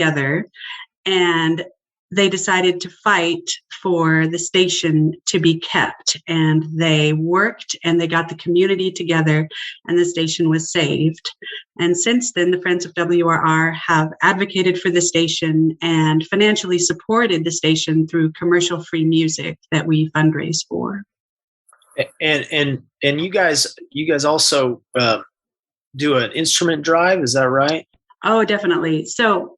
together, and they decided to fight for the station to be kept. And they worked and they got the community together, and the station was saved. And since then, the Friends of WRR have advocated for the station and financially supported the station through commercial-free music that we fundraise for. And you guys also do an instrument drive, is that right? Oh, definitely. So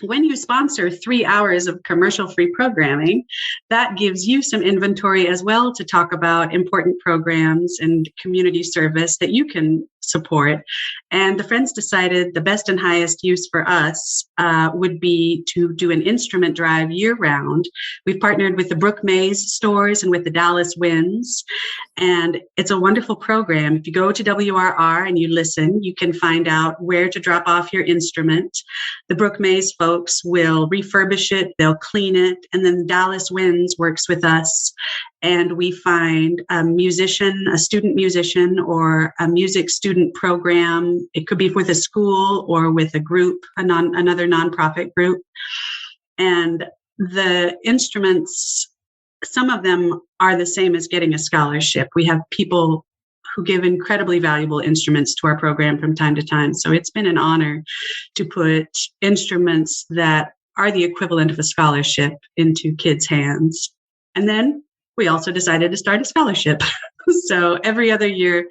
when you sponsor 3 hours of commercial-free programming, that gives you some inventory as well to talk about important programs and community service that you can support. And the Friends decided the best and highest use for us would be to do an instrument drive year-round. We've partnered with the Brook Mays stores and with the Dallas Winds, and it's a wonderful program. If you go to WRR and you listen, you can find out where to drop off your instrument. The Brook Mays folks will refurbish it, they'll clean it, and then the Dallas Winds works with us, and we find a musician, a student musician, or a music student program. It could be with a school or with a group, another nonprofit group. And the instruments, some of them are the same as getting a scholarship. We have people who give incredibly valuable instruments to our program from time to time. So it's been an honor to put instruments that are the equivalent of a scholarship into kids' hands. And then we also decided to start a scholarship. So every other year,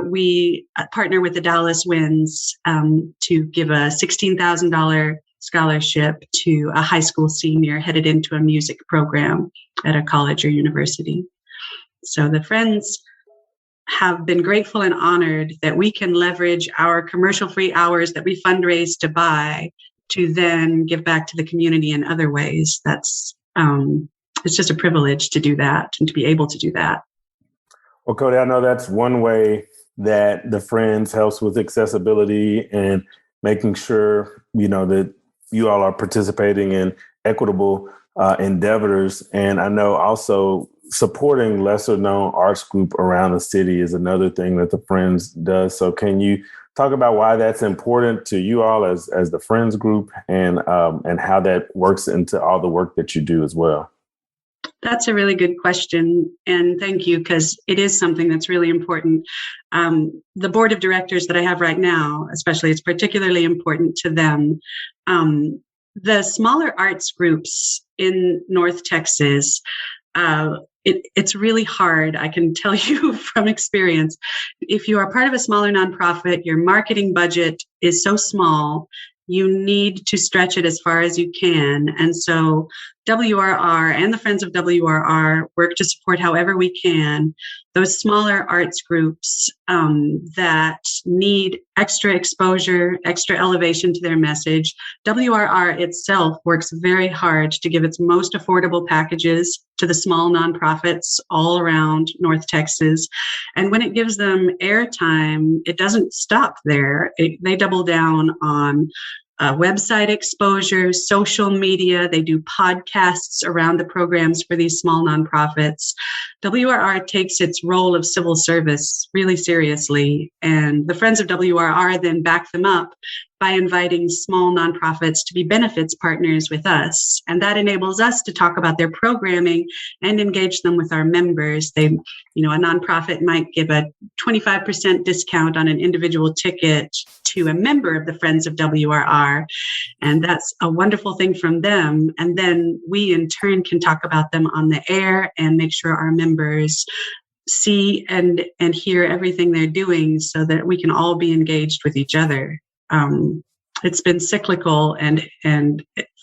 we partner with the Dallas Winds to give a $16,000 scholarship to a high school senior headed into a music program at a college or university. So the Friends have been grateful and honored that we can leverage our commercial-free hours that we fundraise to buy to then give back to the community in other ways. That's it's just a privilege to do that and to be able to do that. Well, Cody, I know that's one way that the Friends helps with accessibility and making sure, that you all are participating in equitable endeavors. And I know also supporting lesser known arts group around the city is another thing that the Friends does. So can you talk about why that's important to you all as the Friends group and how that works into all the work that you do as well? That's a really good question. And thank you, because it is something that's really important. The board of directors that I have right now, especially, it's particularly important to them. The smaller arts groups in North Texas, it's really hard. I can tell you from experience, if you are part of a smaller nonprofit, your marketing budget is so small, you need to stretch it as far as you can. And so WRR and the Friends of WRR work to support however we can those smaller arts groups that need extra exposure, extra elevation to their message. WRR itself works very hard to give its most affordable packages to the small nonprofits all around North Texas. And when it gives them airtime, it doesn't stop there. They double down on website exposure, social media. They do podcasts around the programs for these small nonprofits. WRR takes its role of civil service really seriously, and the Friends of WRR then back them up by inviting small nonprofits to be benefits partners with us. And that enables us to talk about their programming and engage them with our members. A nonprofit might give a 25% discount on an individual ticket to a member of the Friends of WRR. And that's a wonderful thing from them. And then we in turn can talk about them on the air and make sure our members see and hear everything they're doing so that we can all be engaged with each other. It's been cyclical and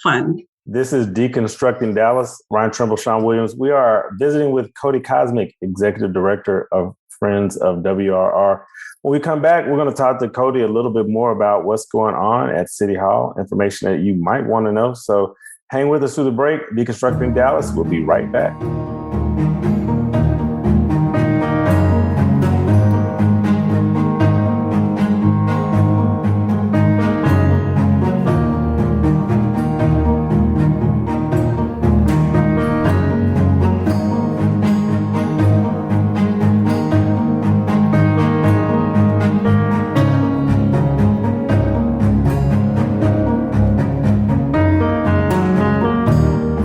fun. This is Deconstructing Dallas. Ryan Trimble, Sean Williams. We are visiting with Cody Cosmic, Executive Director of Friends of WRR. When we come back, we're going to talk to Cody a little bit more about what's going on at City Hall, information that you might want to know. So hang with us through the break. Deconstructing Dallas. We'll be right back.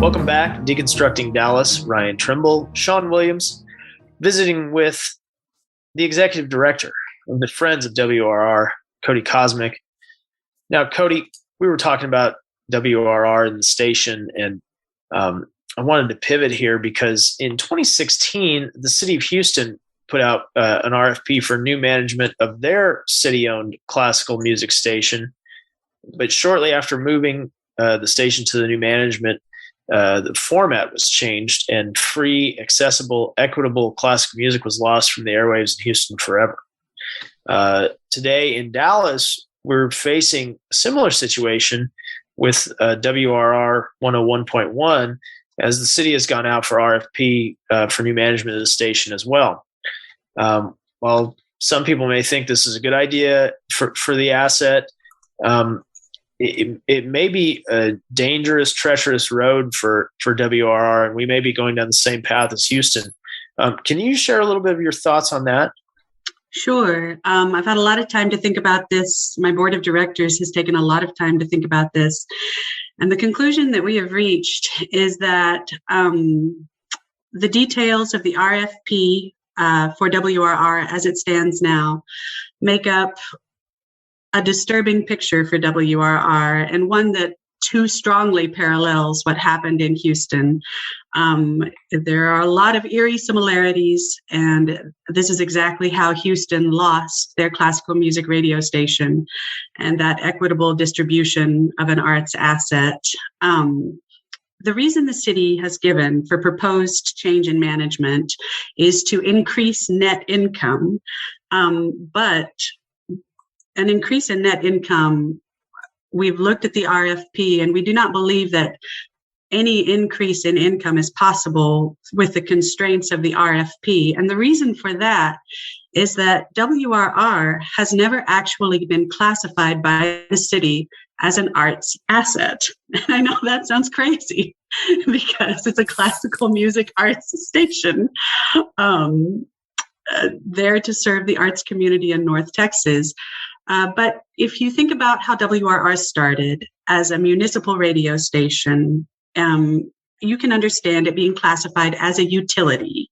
Welcome back, Deconstructing Dallas. Ryan Trimble, Shawn Williams, visiting with the executive director of the Friends of WRR, Cody Cosmic. Now, Cody, we were talking about WRR and the station, and I wanted to pivot here because in 2016, the city of Houston put out an RFP for new management of their city-owned classical music station. But shortly after moving the station to the new management, the format was changed, and free, accessible, equitable classical music was lost from the airwaves in Houston forever. Today in Dallas, we're facing a similar situation with WRR 101.1, as the city has gone out for RFP for new management of the station as well. While some people may think this is a good idea for the asset, it may be a dangerous, treacherous road for WRR, and we may be going down the same path as Houston. Can you share a little bit of your thoughts on that? Sure. I've had a lot of time to think about this. My board of directors has taken a lot of time to think about this. And the conclusion that we have reached is that the details of the RFP for WRR as it stands now make up a disturbing picture for WRR, and one that too strongly parallels what happened in Houston. There are a lot of eerie similarities, and this is exactly how Houston lost their classical music radio station and that equitable distribution of an arts asset. The reason the city has given for proposed change in management is to increase net income, but an increase in net income, we've looked at the RFP, and we do not believe that any increase in income is possible with the constraints of the RFP. And the reason for that is that WRR has never actually been classified by the city as an arts asset. And I know that sounds crazy because it's a classical music arts station there to serve the arts community in North Texas. But if you think about how WRR started as a municipal radio station, you can understand it being classified as a utility.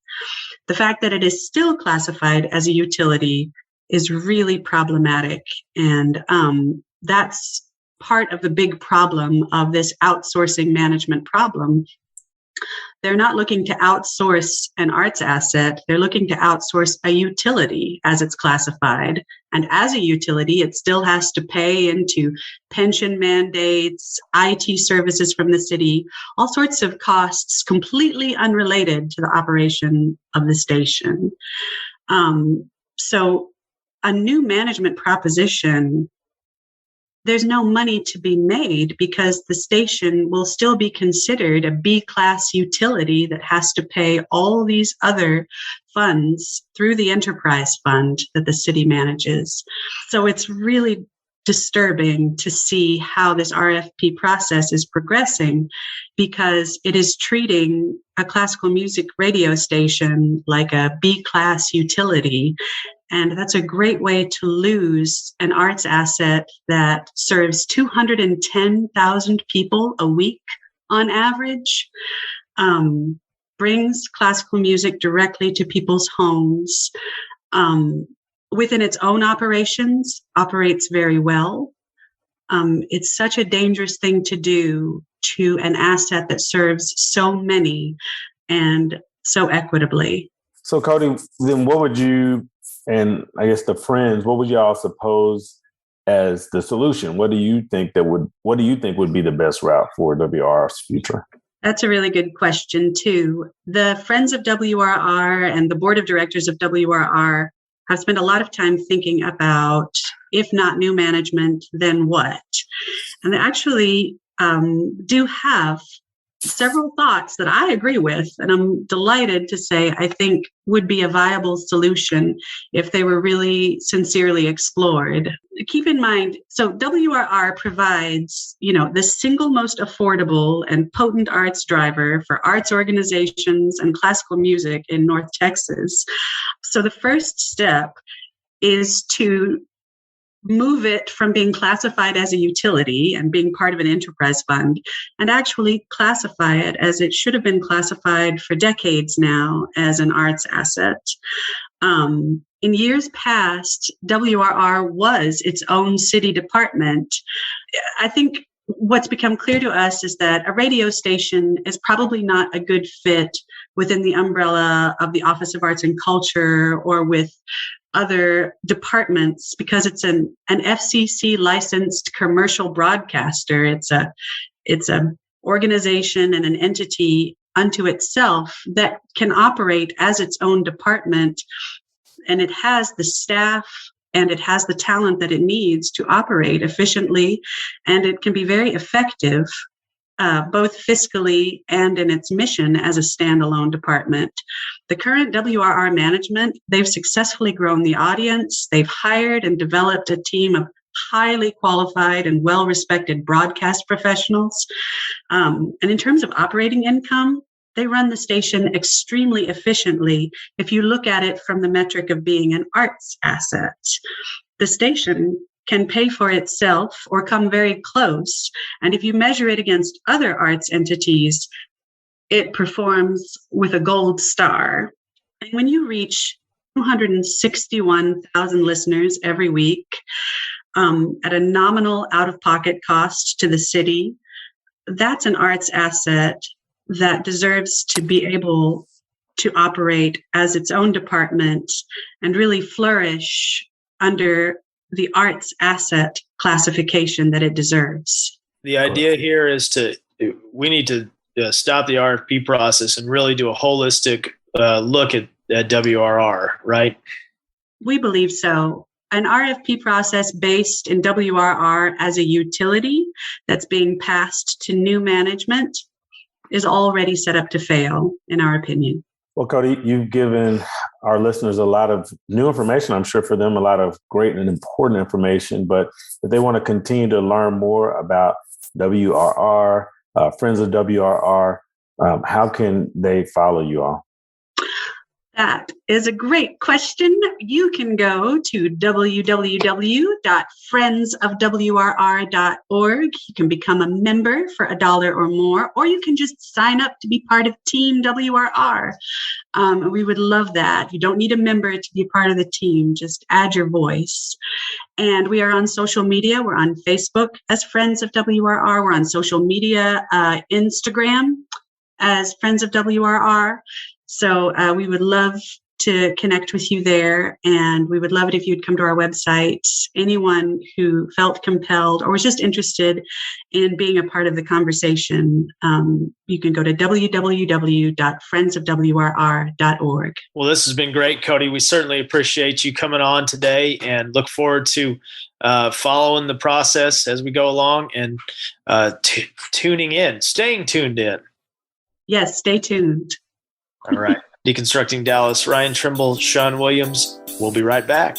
The fact that it is still classified as a utility is really problematic. And that's part of the big problem of this outsourcing management problem. They're not looking to outsource an arts asset. They're looking to outsource a utility as it's classified. And as a utility, it still has to pay into pension mandates, IT services from the city, all sorts of costs completely unrelated to the operation of the station. So a new management proposition, there's no money to be made because the station will still be considered a B-class utility that has to pay all these other funds through the enterprise fund that the city manages. So it's really disturbing to see how this RFP process is progressing, because it is treating a classical music radio station like a B-class utility. And that's a great way to lose an arts asset that serves 210,000 people a week on average, brings classical music directly to people's homes, within its own operations, operates very well. It's such a dangerous thing to do to an asset that serves so many and so equitably. So, Cody, then what would you, and I guess the Friends, what would y'all suppose as the solution? What do you think would be the best route for WR's future? That's a really good question, too. The Friends of WRR and the board of directors of WRR have spent a lot of time thinking about, if not new management, then what? And they actually do have several thoughts that I agree with, and I'm delighted to say I think would be a viable solution if they were really sincerely explored. Keep in mind, so WRR provides, the single most affordable and potent arts driver for arts organizations and classical music in North Texas. So the first step is to move it from being classified as a utility and being part of an enterprise fund and actually classify it as it should have been classified for decades now as an arts asset. In years past, WRR was its own city department. I think what's become clear to us is that a radio station is probably not a good fit within the umbrella of the Office of Arts and Culture or with other departments because it's an FCC licensed commercial broadcaster. It's a organization and an entity unto itself that can operate as its own department, and it has the staff and it has the talent that it needs to operate efficiently, and it can be very effective both fiscally and in its mission as a standalone department. The current WRR management, they've successfully grown the audience. They've hired and developed a team of highly qualified and well-respected broadcast professionals. And in terms of operating income, they run the station extremely efficiently if you look at it from the metric of being an arts asset. The station can pay for itself or come very close. And if you measure it against other arts entities, it performs with a gold star. And when you reach 261,000 listeners every week at a nominal out-of-pocket cost to the city, that's an arts asset that deserves to be able to operate as its own department and really flourish under the arts asset classification that it deserves. The idea here is we need to stop the RFP process and really do a holistic look at WRR, right? We believe so. An RFP process based in WRR as a utility that's being passed to new management is already set up to fail, in our opinion. Well, Cody, you've given our listeners a lot of new information. I'm sure for them, a lot of great and important information. But if they want to continue to learn more about WRR, Friends of WRR, how can they follow you all? That is a great question. You can go to www.friendsofwrr.org. You can become a member for $1 or more, or you can just sign up to be part of Team WRR. We would love that. You don't need a member to be part of the team. Just add your voice. And we are on social media. We're on Facebook as Friends of WRR. We're on social media, Instagram as Friends of WRR. So we would love to connect with you there, and we would love it if you'd come to our website. Anyone who felt compelled or was just interested in being a part of the conversation, you can go to www.friendsofwrr.org. Well, this has been great, Cody. We certainly appreciate you coming on today and look forward to following the process as we go along and staying tuned in. Yes, stay tuned. All right. Deconstructing Dallas, Ryan Trimble, Shawn Williams. We'll be right back.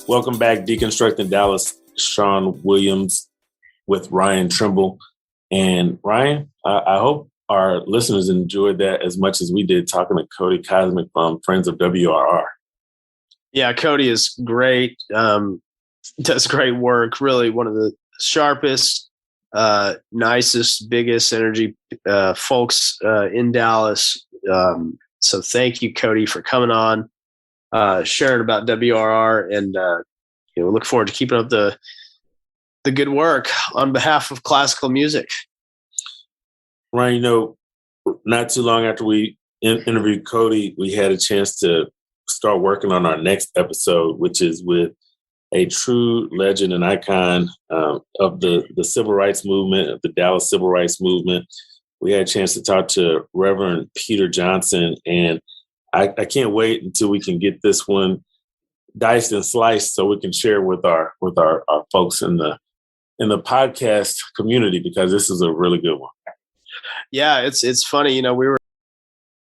Welcome back, Deconstructing Dallas. Shawn Williams with Ryan Trimble. And Ryan, I hope our listeners enjoyed that as much as we did talking to Cody Cosmic from Friends of WRR. Yeah, Cody is great. Does great work. Really one of the sharpest, nicest, biggest energy folks in Dallas. So thank you, Cody, for coming on. Sharing about WRR, and look forward to keeping up the good work on behalf of classical music. Ryan, not too long after we interviewed Cody, we had a chance to start working on our next episode, which is with a true legend and icon of the civil rights movement, of the Dallas civil rights movement. We had a chance to talk to Reverend Peter Johnson, and I can't wait until we can get this one diced and sliced so we can share with our folks in the in the podcast community, because this is a really good one. Yeah, it's funny. We were